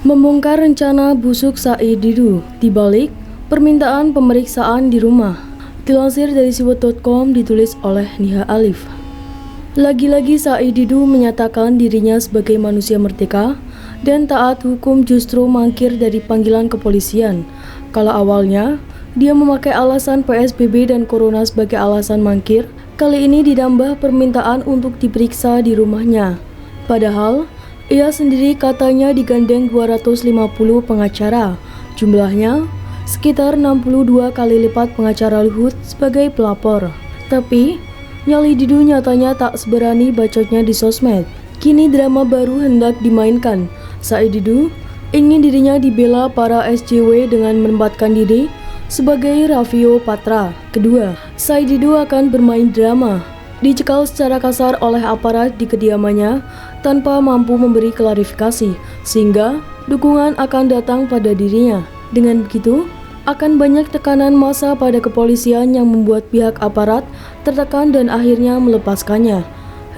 Membongkar rencana busuk Said Didu dibalik permintaan pemeriksaan di rumah. Dilansir dari siwet.com, ditulis oleh Niha Alif. Lagi-lagi Said Didu menyatakan dirinya sebagai manusia merdeka dan taat hukum justru mangkir dari panggilan kepolisian. Kalau awalnya dia memakai alasan PSBB dan Corona sebagai alasan mangkir, kali ini ditambah permintaan untuk diperiksa di rumahnya. Padahal ia sendiri katanya digandeng 250 pengacara, jumlahnya sekitar 62 kali lipat pengacara Luhut sebagai pelapor. Tapi, nyali Didu nyatanya tak seberani bacotnya di sosmed. Kini drama baru hendak dimainkan. Said Didu ingin dirinya dibela para SJW dengan menempatkan diri sebagai Raffio Patra. Kedua, Said Didu akan bermain drama. Dicekal secara kasar oleh aparat di kediamannya tanpa mampu memberi klarifikasi, sehingga dukungan akan datang pada dirinya. Dengan begitu, akan banyak tekanan massa pada kepolisian yang membuat pihak aparat tertekan dan akhirnya melepaskannya.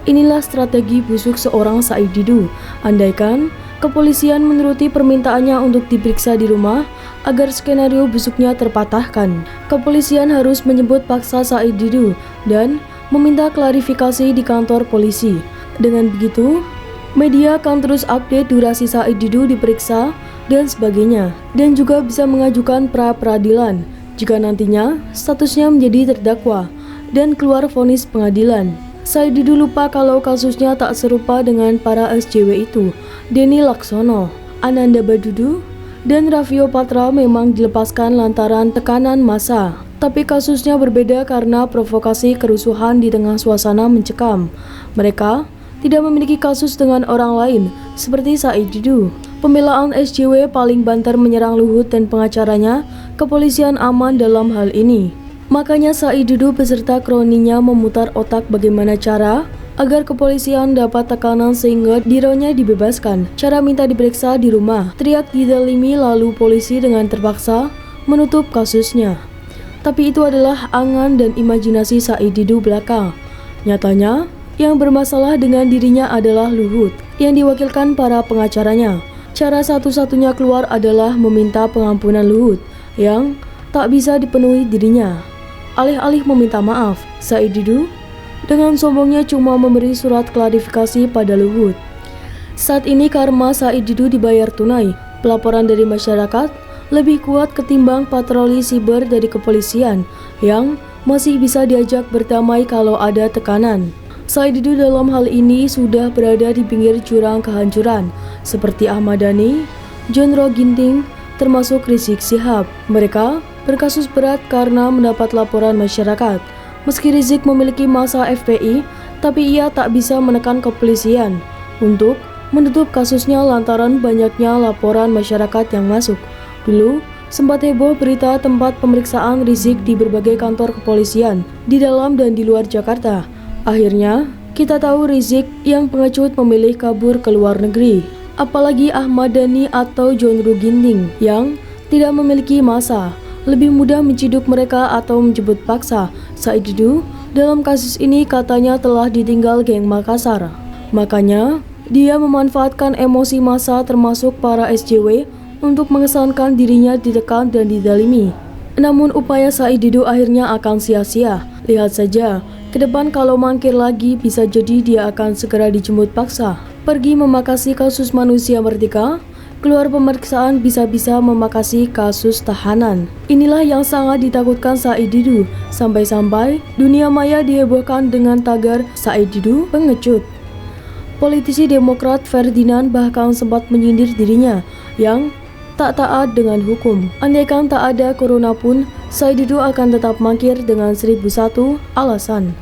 Inilah strategi busuk seorang Said Didu. Andaikan kepolisian menuruti permintaannya untuk diperiksa di rumah agar skenario busuknya terpatahkan, kepolisian harus menjemput paksa Said Didu dan meminta klarifikasi di kantor polisi. Dengan begitu, media akan terus update durasi Said Didu diperiksa dan sebagainya, dan juga bisa mengajukan pra-peradilan jika nantinya statusnya menjadi terdakwa dan keluar vonis pengadilan. Said Didu lupa kalau kasusnya tak serupa dengan para SJW itu. Denny Laksono, Ananda Badudu, dan Raffio Patra memang dilepaskan lantaran tekanan massa. Tapi kasusnya berbeda karena provokasi kerusuhan di tengah suasana mencekam. Mereka tidak memiliki kasus dengan orang lain seperti Said Didu. Pembelaan SJW paling banter menyerang Luhut dan pengacaranya. Kepolisian aman dalam hal ini. Makanya Said Didu beserta kroninya memutar otak bagaimana cara agar kepolisian dapat tekanan sehingga dironya dibebaskan. Cara minta diperiksa di rumah, teriak didalimi, lalu polisi dengan terpaksa menutup kasusnya. Tapi itu adalah angan dan imajinasi Said Didu belaka. Nyatanya, yang bermasalah dengan dirinya adalah Luhut yang diwakilkan para pengacaranya. Cara satu-satunya keluar adalah meminta pengampunan Luhut yang tak bisa dipenuhi dirinya. Alih-alih meminta maaf, Said Didu dengan sombongnya cuma memberi surat klarifikasi pada Luhut. Saat ini karma Said Didu dibayar tunai. Pelaporan dari masyarakat lebih kuat ketimbang patroli siber dari kepolisian yang masih bisa diajak berdamai kalau ada tekanan. Said Didu dalam hal ini sudah berada di pinggir jurang kehancuran seperti Ahmad Dhani, John Ruh Ginting, termasuk Rizik Syihab. Mereka berkasus berat karena mendapat laporan masyarakat. Meski Rizik memiliki masa FPI, tapi ia tak bisa menekan kepolisian untuk menutup kasusnya lantaran banyaknya laporan masyarakat yang masuk. Dulu, sempat heboh berita tempat pemeriksaan Rizik di berbagai kantor kepolisian di dalam dan di luar Jakarta. Akhirnya, kita tahu Rizik yang pengecut memilih kabur ke luar negeri. Apalagi Ahmad Dhani atau John Ruh Ginting yang tidak memiliki masa, lebih mudah menciduk mereka atau menjemput paksa. Said Didu dalam kasus ini katanya telah ditinggal geng Makassar. Makanya, dia memanfaatkan emosi massa termasuk para SJW untuk mengesankan dirinya ditekan dan didalimi. Namun upaya Said Didu akhirnya akan sia-sia. Lihat saja, ke depan kalau mangkir lagi bisa jadi dia akan segera dijemput paksa. Pergi memakasi kasus manusia merdeka, keluar pemeriksaan bisa-bisa memakasi kasus tahanan. Inilah yang sangat ditakutkan Said Didu, sampai-sampai dunia maya dihebohkan dengan tagar Said Didu pengecut. Politisi Demokrat Ferdinand bahkan sempat menyindir dirinya yang tak taat dengan hukum. Andaikan tak ada corona pun, Said Didu akan tetap mangkir dengan 1001 alasan.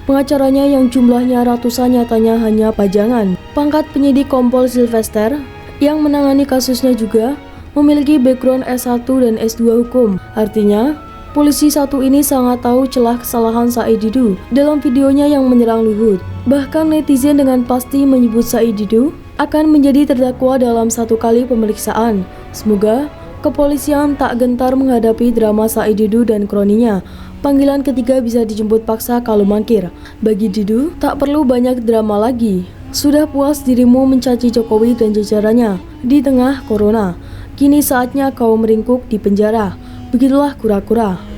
Pengacaranya yang jumlahnya ratusan nyatanya hanya pajangan. Pangkat penyidik Kompol Sylvester yang menangani kasusnya juga memiliki background S1 dan S2 hukum. Artinya, polisi satu ini sangat tahu celah kesalahan Said Didu dalam videonya yang menyerang Luhut. Bahkan netizen dengan pasti menyebut Said Didu akan menjadi terdakwa dalam satu kali pemeriksaan. Semoga kepolisian tak gentar menghadapi drama Said Didu dan kroninya. Panggilan ketiga bisa dijemput paksa kalau mangkir. Bagi Didu, tak perlu banyak drama lagi. Sudah puas dirimu mencaci Jokowi dan jajarannya di tengah corona. Kini saatnya kau meringkuk di penjara. Begitulah kura-kura.